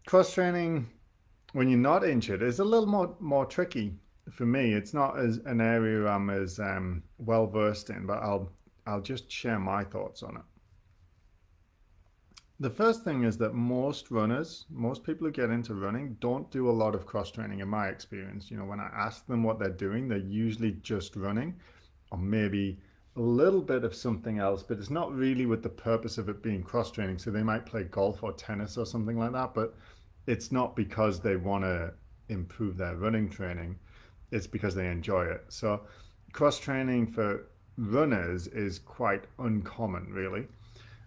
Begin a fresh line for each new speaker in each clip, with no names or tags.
Cross training when you're not injured is a little more tricky for me. It's not as an area I'm as well versed in, but I'll just share my thoughts on it. The first thing is that most runners, most people who get into running, don't do a lot of cross training. In my experience, when I ask them what they're doing, they're usually just running, or maybe a little bit of something else, but it's not really with the purpose of it being cross training. So they might play golf or tennis or something like that, but it's not because they want to improve their running training. It's because they enjoy it. So cross training for runners is quite uncommon, really.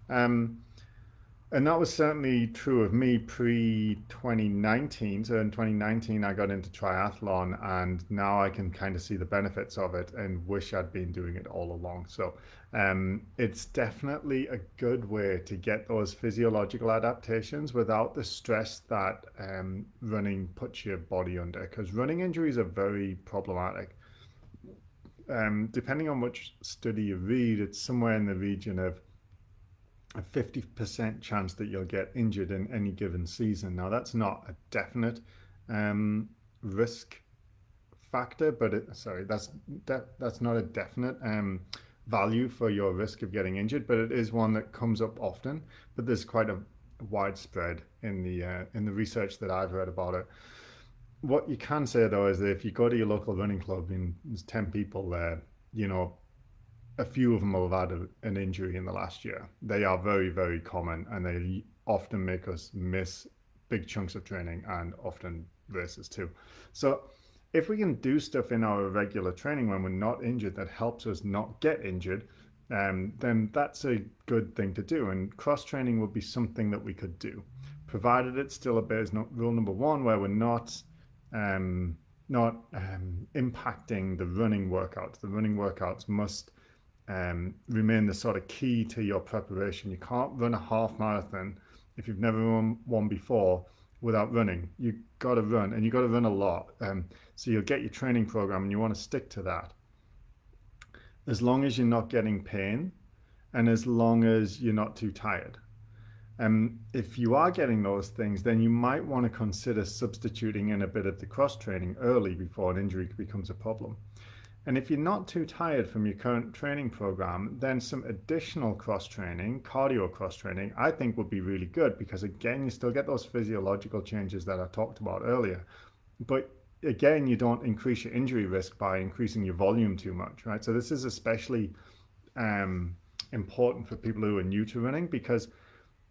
Um, and that was certainly true of me pre 2019. So in 2019, I got into triathlon, and now I can kind of see the benefits of it and wish I'd been doing it all along. So it's definitely a good way to get those physiological adaptations without the stress that running puts your body under, because running injuries are very problematic. Depending on which study you read, it's somewhere in the region of a 50% chance that you'll get injured in any given season. Now, that's not a definite risk factor, but that's not a definite value for your risk of getting injured, but it is one that comes up often. But there's quite a widespread in the research that I've read about it. What you can say though is that if you go to your local running club and there's 10 people there, a few of them will have had an injury in the last year. They are very, very common, and they often make us miss big chunks of training and often races too. So if we can do stuff in our regular training when we're not injured that helps us not get injured, then that's a good thing to do. And cross training would be something that we could do, provided it still obeys rule number one, where we're not impacting the running workouts. The running workouts must remain the sort of key to your preparation. You can't run a half marathon if you've never run one before without running. You got to run, and you got to run a lot. So you'll get your training program, and you want to stick to that. As long as you're not getting pain, and as long as you're not too tired. If you are getting those things, then you might want to consider substituting in a bit of the cross training early before an injury becomes a problem. And if you're not too tired from your current training program, then some additional cross training, cardio cross training, I think would be really good, because again, you still get those physiological changes that I talked about earlier. But again, you don't increase your injury risk by increasing your volume too much, right? So this is especially important for people who are new to running, because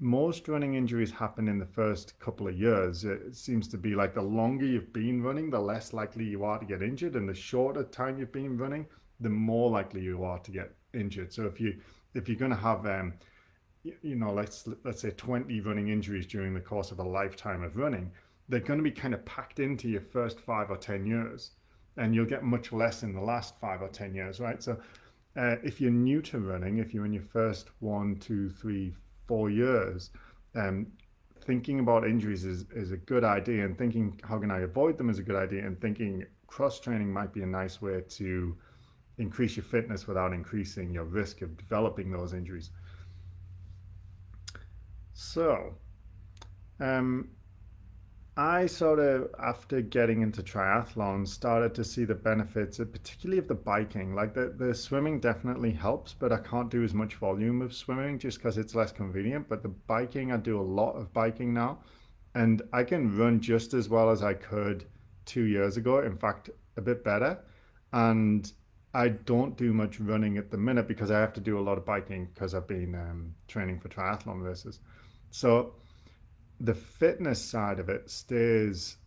most running injuries happen in the first couple of years. It seems to be like the longer you've been running, the less likely you are to get injured, and the shorter time you've been running, the more likely you are to get injured. So if you're going to have let's say 20 running injuries during the course of a lifetime of running, they're going to be kind of packed into your first 5 or 10 years, and you'll get much less in the last 5 or 10 years, right? So if you're new to running, if you're in your first 1, 2, 3, 4 years, thinking about injuries is a good idea, and thinking how can I avoid them is a good idea, and thinking cross training might be a nice way to increase your fitness without increasing your risk of developing those injuries. So I sort of, after getting into triathlon, started to see the benefits, particularly of the biking. Like the swimming definitely helps, but I can't do as much volume of swimming just because it's less convenient. But the biking, I do a lot of biking now, and I can run just as well as I could 2 years ago. In fact, a bit better. And I don't do much running at the minute because I have to do a lot of biking because I've been training for triathlon races. So the fitness side of it stays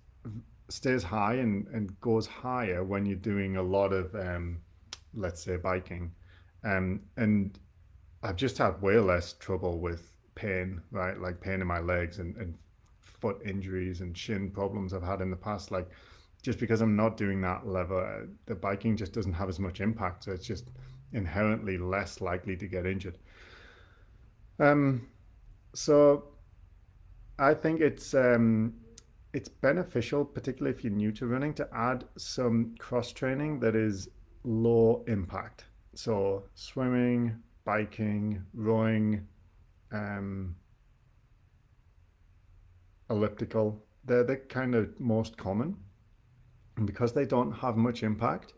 high and goes higher when you're doing a lot of let's say biking, and I've just had way less trouble with pain, right? Like pain in my legs and foot injuries and shin problems I've had in the past, like just because I'm not doing that level. The biking just doesn't have as much impact, so it's just inherently less likely to get injured. um so I think it's beneficial, particularly if you're new to running, to add some cross training that is low impact. So swimming, biking, rowing, um, elliptical. They're the kind of most common. And because they don't have much impact,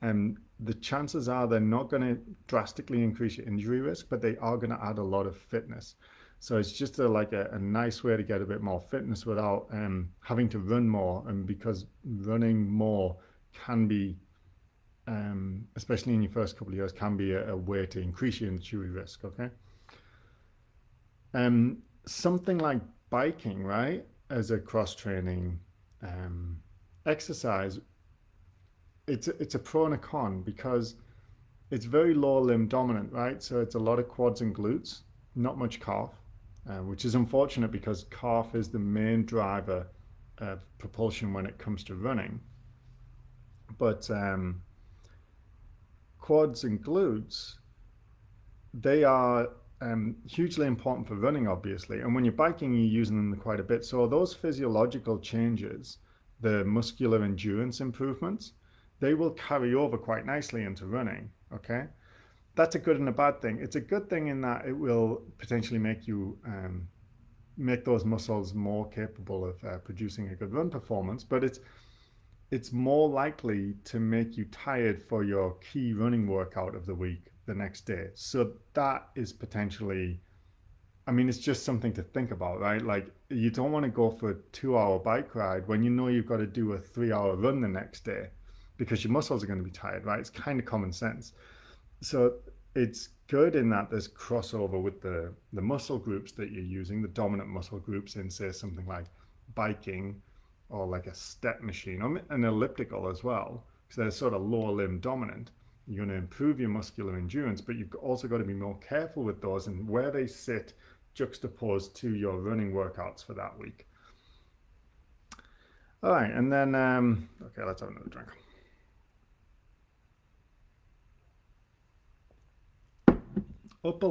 the chances are they're not going to drastically increase your injury risk, but they are going to add a lot of fitness. So it's just a nice way to get a bit more fitness without having to run more. And because running more can be, especially in your first couple of years, can be a way to increase your injury risk. Okay. Something like biking, right, as a cross training um, exercise, it's a pro and a con because it's very lower limb dominant, right? So it's a lot of quads and glutes, not much calf, which is unfortunate because calf is the main driver of propulsion when it comes to running. But quads and glutes, they are hugely important for running, obviously. And when you're biking, you're using them quite a bit. So those physiological changes, the muscular endurance improvements, they will carry over quite nicely into running. Okay. That's a good and a bad thing. It's a good thing in that it will potentially make you make those muscles more capable of producing a good run performance, but it's more likely to make you tired for your key running workout of the week the next day. So that is potentially, I mean, it's just something to think about, right? Like, you don't want to go for a 2 hour bike ride when you know you've got to do a 3 hour run the next day because your muscles are going to be tired, right? It's kind of common sense. So it's good in that there's crossover with the muscle groups that you're using, the dominant muscle groups in, say, something like biking or like a step machine or an elliptical as well, because they're sort of lower limb dominant. You're going to improve your muscular endurance, but you've also got to be more careful with those and where they sit juxtaposed to your running workouts for that week. All right, and then, okay, let's have another drink. Up